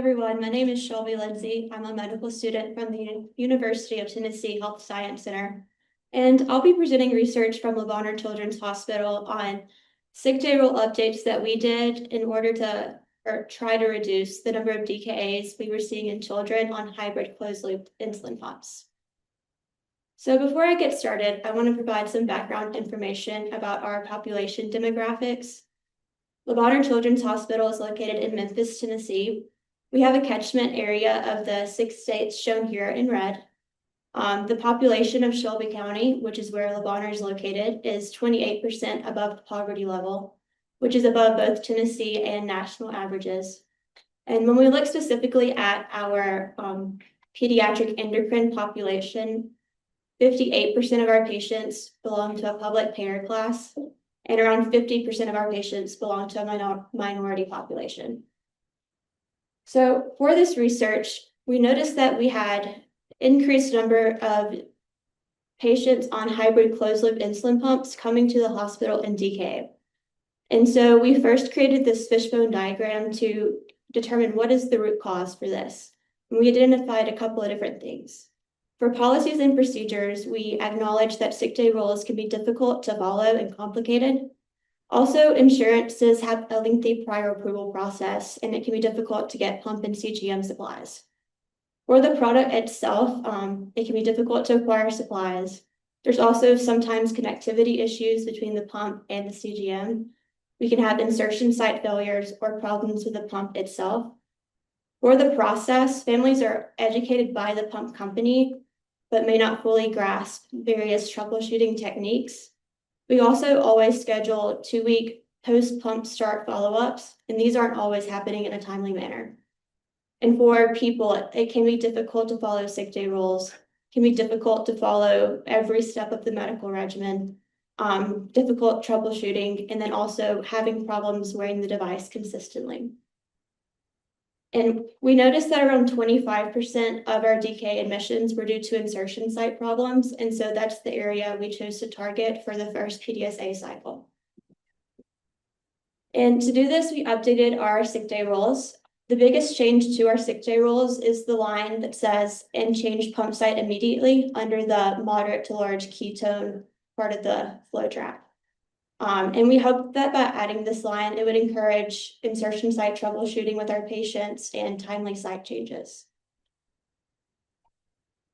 everyone, my name is Shelby Lindsey. I'm a medical student from the University of Tennessee Health Science Center, and I'll be presenting research from Bonheur Children's Hospital on sick day rule updates that we did in order to try to reduce the number of DKAs we were seeing in children on hybrid closed-loop insulin pumps. So before I get started, I want to provide some background information about our population demographics. Bonheur Children's Hospital is located in Memphis, Tennessee. We have a catchment area of the 6 states shown here in red. The population of Shelby County, which is where Bonheur is located, is 28% above the poverty level, which is above both Tennessee and national averages. And when we look specifically at our pediatric endocrine population, 58% of our patients belong to a public payer class, and around 50% of our patients belong to a minority population. So for this research, we noticed that we had increased number of patients on hybrid closed-loop insulin pumps coming to the hospital in DKA. And so we first created this fishbone diagram to determine what is the root cause for this. And we identified a couple of different things. For policies and procedures, we acknowledge that sick day rules can be difficult to follow and complicated. Also, insurances have a lengthy prior approval process, and it can be difficult to get pump and CGM supplies. For the product itself, it can be difficult to acquire supplies. There's also sometimes connectivity issues between the pump and the CGM. We can have insertion site failures or problems with the pump itself. For the process, families are educated by the pump company, but may not fully grasp various troubleshooting techniques. We also always schedule 2-week post-pump start follow-ups, and these aren't always happening in a timely manner. And for people, it can be difficult to follow sick day rules, can be difficult to follow every step of the medical regimen, difficult troubleshooting, and then also having problems wearing the device consistently. And we noticed that around 25% of our DKA admissions were due to insertion site problems. And so that's the area we chose to target for the first PDSA cycle. And to do this, we updated our sick day rules. The biggest change to our sick day rules is the line that says, and change pump site immediately under the moderate to large ketone part of the flow track. And we hope that by adding this line, it would encourage insertion site troubleshooting with our patients and timely site changes.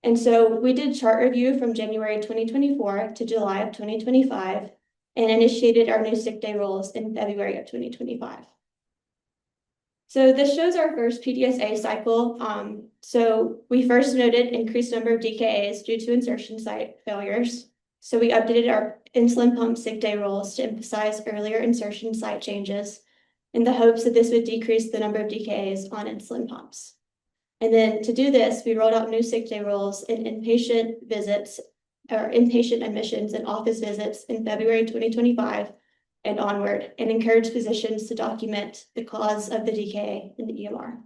And so we did chart review from January 2024 to July of 2025 and initiated our new sick day rules in February of 2025. So this shows our first PDSA cycle. So we first noted increased number of DKAs due to insertion site failures. So we updated our insulin pump sick day rules to emphasize earlier insertion site changes in the hopes that this would decrease the number of DKAs on insulin pumps. And then to do this, we rolled out new sick day rules in inpatient visits or inpatient admissions and office visits in February 2025 and onward, and encouraged physicians to document the cause of the DKA in the EMR.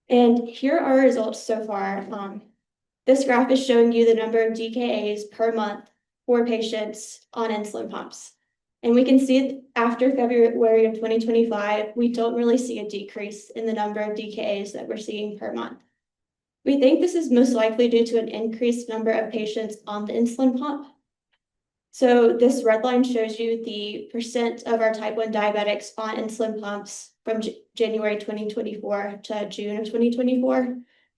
And here are our results so far. This graph is showing you the number of DKAs per month for patients on insulin pumps. And we can see after February of 2025, we don't really see a decrease in the number of DKAs that we're seeing per month. We think this is most likely due to an increased number of patients on the insulin pump. So this red line shows you the percent of our type 1 diabetics on insulin pumps from January 2024 to June of 2024.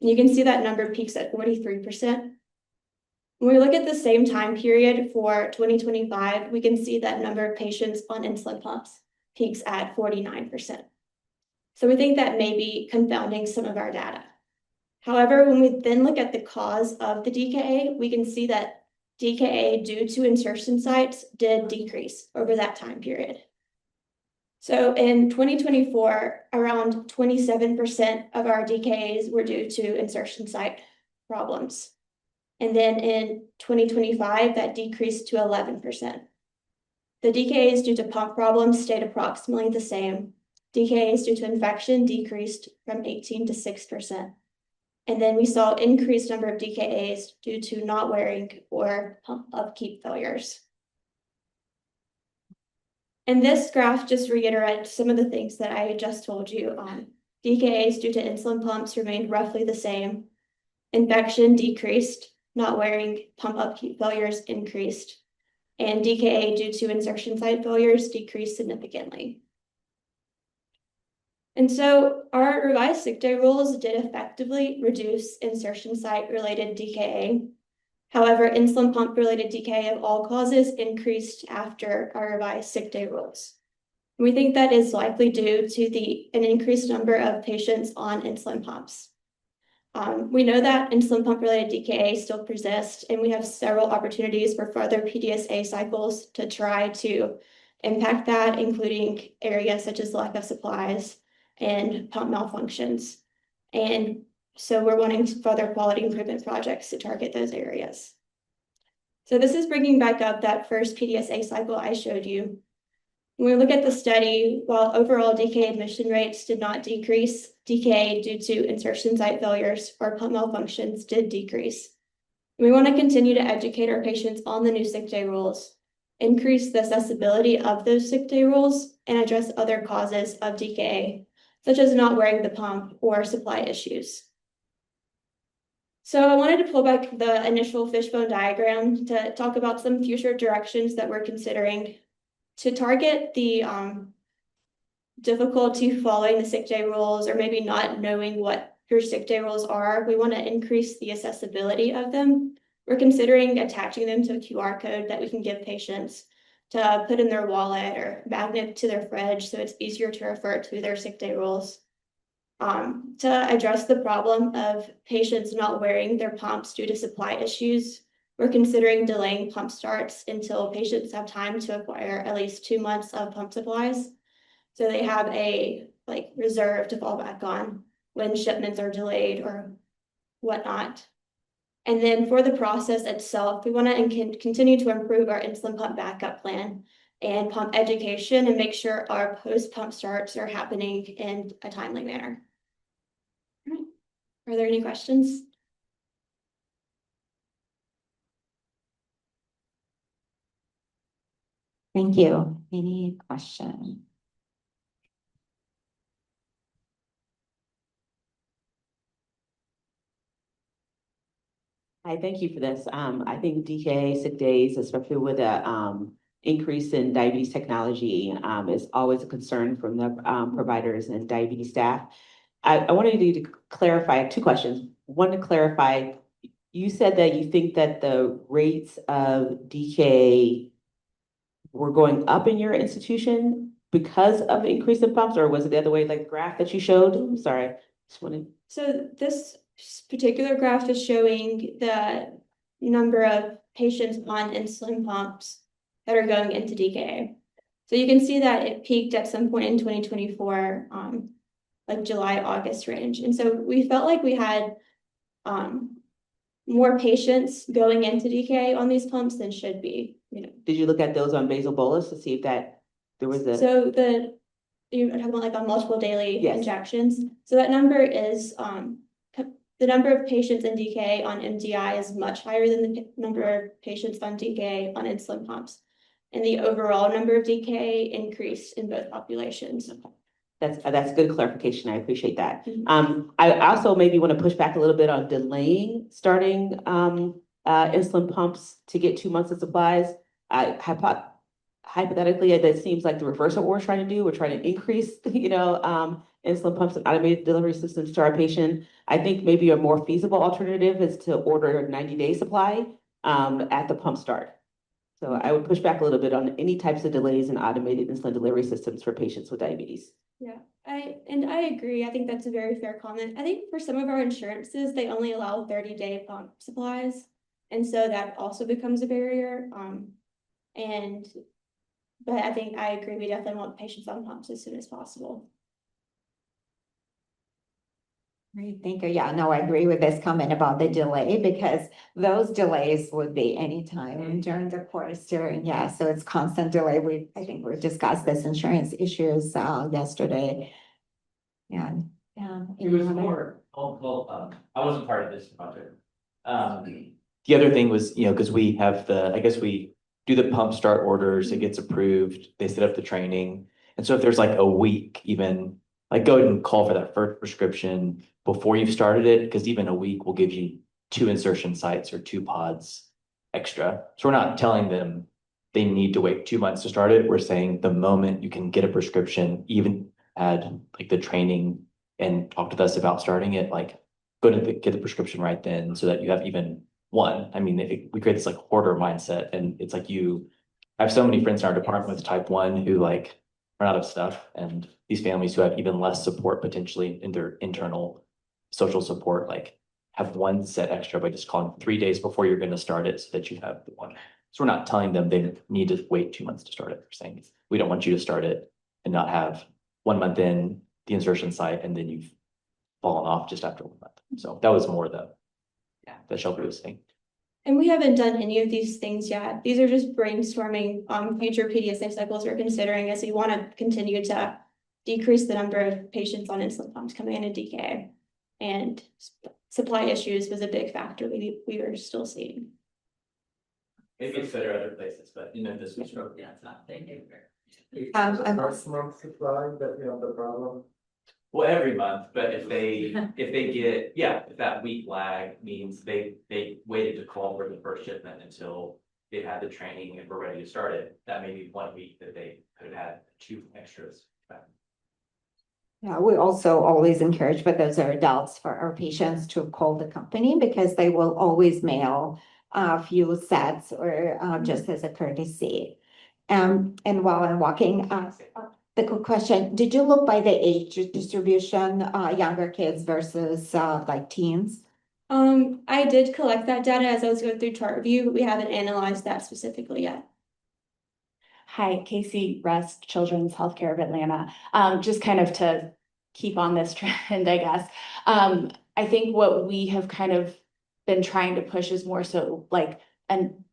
And you can see that number peaks at 43%. When we look at the same time period for 2025, we can see that number of patients on insulin pumps peaks at 49%. So we think that may be confounding some of our data. However, when we then look at the cause of the DKA, we can see that DKA due to insertion sites did decrease over that time period. So in 2024, around 27% of our DKAs were due to insertion site problems. And then in 2025, that decreased to 11%. The DKAs due to pump problems stayed approximately the same. DKAs due to infection decreased from 18 to 6%. And then we saw increased number of DKAs due to not wearing or pump upkeep failures. And this graph just reiterates some of the things that I just told you. DKAs due to insulin pumps remained roughly the same. Infection decreased, not wearing pump upkeep failures increased, and DKA due to insertion site failures decreased significantly. And so our revised sick day rules did effectively reduce insertion site related DKA. However, insulin pump related DKA of all causes increased after our revised sick day rules. We think that is likely due to an increased number of patients on insulin pumps. We know that insulin pump related DKA still persists, and we have several opportunities for further PDSA cycles to try to impact that, including areas such as lack of supplies and pump malfunctions. And so we're wanting further quality improvement projects to target those areas. So this is bringing back up that first PDSA cycle I showed you. When we look at the study, while overall DKA admission rates did not decrease, DKA due to insertion site failures or pump malfunctions did decrease. We want to continue to educate our patients on the new sick day rules, increase the accessibility of those sick day rules, and address other causes of DKA, such as not wearing the pump or supply issues. So I wanted to pull back the initial fishbone diagram to talk about some future directions that we're considering to target the difficulty following the sick day rules or maybe not knowing what your sick day rules are. We want to increase the accessibility of them. We're considering attaching them to a QR code that we can give patients to put in their wallet or magnet to their fridge so it's easier to refer to their sick day rules. To address the problem of patients not wearing their pumps due to supply issues, we're considering delaying pump starts until patients have time to acquire at least 2 months of pump supplies. So they have a reserve to fall back on when shipments are delayed or whatnot. And then for the process itself, we want to continue to improve our insulin pump backup plan and pump education and make sure our post-pump starts are happening in a timely manner. All right. Are there any questions? Thank you. Any questions? Hi, thank you for this. I think DKA sick days, especially with the increase in diabetes technology, is always a concern from the providers and diabetes staff. I wanted you to clarify 2 questions. One, to clarify, you said that you think that the rates of DKA were going up in your institution because of the increase in pumps, or was it the other way, like the graph that you showed? Sorry, just wanted. So this particular graph is showing the number of patients on insulin pumps that are going into DKA. So you can see that it peaked at some point in 2024, like July, August range. And so we felt like we had more patients going into DKA on these pumps than should be. Did you look at those on basal bolus to see if that there was a? So you're talking about like on multiple daily Yes. injections. So that number is the number of patients in DKA on MDI is much higher than the number of patients on DKA on insulin pumps. And the overall number of DKA increased in both populations. That's good clarification. I appreciate that. I also maybe want to push back a little bit on delaying starting insulin pumps to get 2 months of supplies. Hypothetically, that seems like the reverse of what we're trying to do. We're trying to increase, insulin pumps and automated delivery systems to our patient. I think maybe a more feasible alternative is to order a 90-day supply at the pump start. So I would push back a little bit on any types of delays in automated insulin delivery systems for patients with diabetes. Yeah, I agree. I think that's a very fair comment. I think for some of our insurances, they only allow 30-day pump supplies. And so that also becomes a barrier. But I think I agree. We definitely want patients on pumps as soon as possible. Great, thank you. Yeah, no, I agree with this comment about the delay because those delays would be anytime during the course during, so it's constant delay. I think we discussed this insurance issues yesterday. And it was more, I wasn't part of this project. The other thing was, because we have we do the pump start orders, it gets approved, they set up the training. And so if there's like a week even like go ahead and call for that first prescription before you've started it, because even a week will give you 2 insertion sites or 2 pods extra. So we're not telling them they need to wait 2 months to start it. We're saying the moment you can get a prescription, even add like the training and talk with us about starting it, like go to get the prescription right then so that you have even one. I mean, we create this like hoarder mindset, and it's like I have so many friends in our department with type 1 who like run out of stuff, and these families who have even less support potentially in their internal social support, like have one set extra by just calling 3 days before you're going to start it so that you have the one. So we're not telling them they need to wait 2 months to start it. We're saying we don't want you to start it and not have 1 month in the insertion site and then you've fallen off just after 1 month. So that was more that Shelby was saying. And we haven't done any of these things yet. These are just brainstorming on future PDSA cycles we're considering as we want to continue to decrease the number of patients on insulin pumps coming into DKA. And supply issues was a big factor we were still seeing. Maybe it's better other places, but this was trouble. Yeah, it's not, thank you. I'm- First month supply that you have the problem. Well, every month, but if they get, if that week lag means they waited to call for the first shipment until they've had the training and we're ready to start it, that may be 1 week that they could have had 2 extras. Yeah, we also always encourage, but those are adults, for our patients to call the company because they will always mail a few sets or just as a courtesy. And while I'm walking, the quick question, did you look by the age distribution, younger kids versus like teens? I did collect that data as I was going through chart review, but we haven't analyzed that specifically yet. Hi, Casey Rest, Children's Healthcare of Atlanta. Just kind of to keep on this trend, I guess. I think what we have kind of been trying to push is more so like, and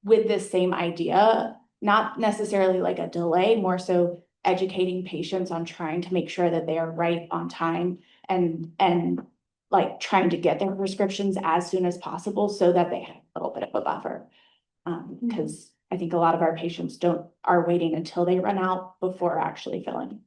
with this same idea, not necessarily like a delay, more so educating patients on trying to make sure that they are right on time and like trying to get their prescriptions as soon as possible so that they have a little bit of a buffer. Because I think a lot of our patients are waiting until they run out before actually filling.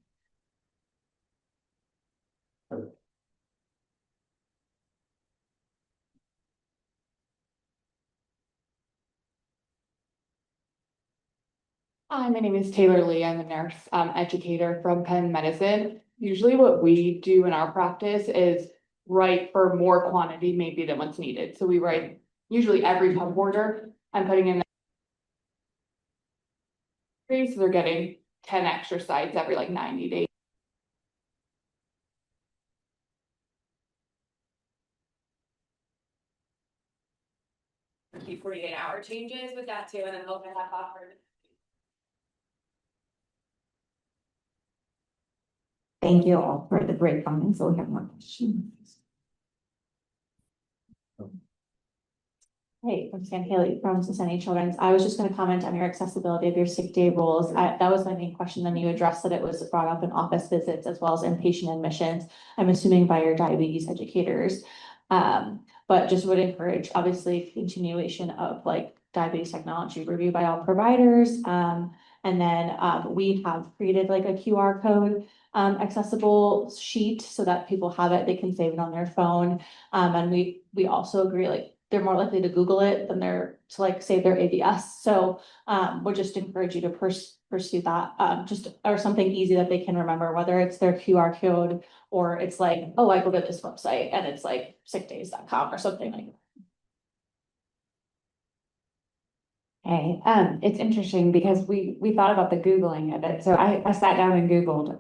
Hi, my name is Taylor Lee. I'm a nurse educator from Penn Medicine. Usually what we do in our practice is write for more quantity maybe than what's needed. So we write usually every pump order. I'm putting in so they're getting 10 extra sites every like 90 days. Keep 48-hour changes with that too, and then open that buffer. Thank you all for the great comments. So we have more questions. Hey, I'm Sam Haley from Cincinnati Children's. I was just going to comment on your accessibility of your sick day rules. That was my main question. Then you addressed that it was brought up in office visits as well as inpatient admissions. I'm assuming by your diabetes educators. But just would encourage obviously continuation of like diabetes technology review by all providers. And then we have created like a QR code accessible sheet so that people have it, they can save it on their phone. And we also agree like they're more likely to Google it than they're to like save their ABS. So we'll just encourage you to pursue that or something easy that they can remember, whether it's their QR code or it's like, oh, I go to this website and it's like sickdays.com or something like that. Hey, it's interesting because we thought about the Googling of it. So I sat down and Googled,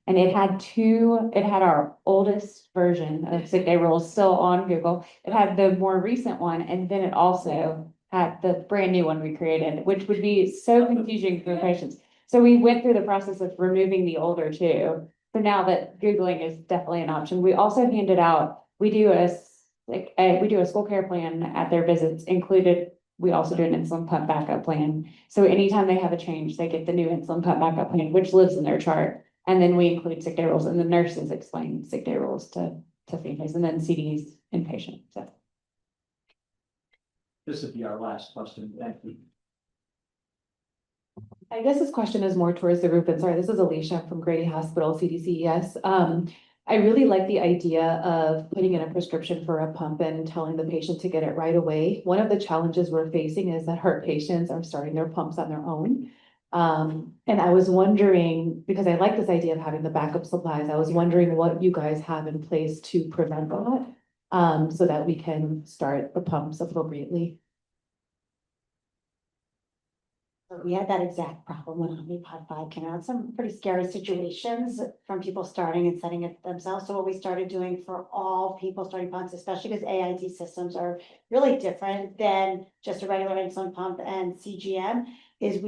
and it had our oldest version of sick day rules still on Google. It had the more recent one, and then it also had the brand new one we created, which would be so confusing for patients. So we went through the process of removing the older two. So now that Googling is definitely an option. We also handed out, we do a school care plan at their visits included. We also do an insulin pump backup plan. So anytime they have a change, they get the new insulin pump backup plan, which lives in their chart. And then we include sick day rules, and the nurses explain sick day rules to families, and then CDs inpatient. So This would be our last question. Thank you. I guess this question is more towards the group, and sorry, this is Alicia from Grady Hospital, CDCES. I really like the idea of putting in a prescription for a pump and telling the patient to get it right away. One of the challenges we're facing is that our patients are starting their pumps on their own. And I was wondering, because I like this idea of having the backup supplies, I was wondering what you guys have in place to prevent that, so that we can start the pumps appropriately. We had that exact problem when Omnipod 5 came out, some pretty scary situations from people starting and setting it themselves. So what we started doing for all people starting pumps, especially because AID systems are really different than just a regular insulin pump and CGM, is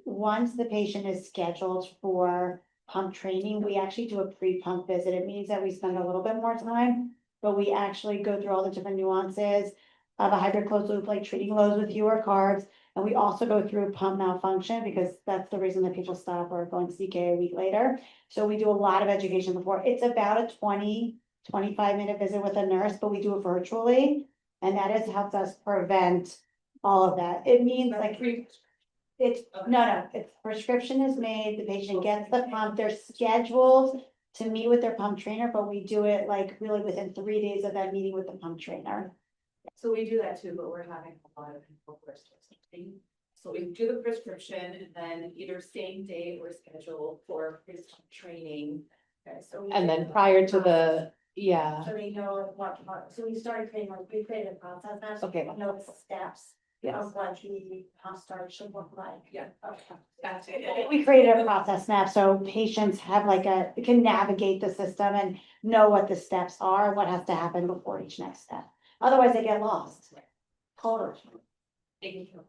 once the patient is scheduled for pump training, we actually do a pre-pump visit. It means that we spend a little bit more time, but we actually go through all the different nuances of a hybrid closed loop, like treating lows with fewer carbs. And we also go through pump malfunction because that's the reason that people stop or going to DKA a week later. So we do a lot of education before. It's about a 25-minute visit with a nurse, but we do it virtually. And that has helped us prevent all of that. It means like it's prescription is made, the patient gets the pump, they're scheduled to meet with their pump trainer, but we do it like really within 3 days of that meeting with the pump trainer. So we do that too, but we're having a lot of people who are still something. So we do the prescription and then either same day or schedule for training. Okay, so. And then prior to the, yeah, So we know so we started creating, we created a process now, so Okay. we know the steps yes. of what the pump start should look like. Yeah. Okay. That's it. We created a process map, so patients have can navigate the system and know what the steps are, what has to happen before each next step. Otherwise they get lost. Totally. Thank you.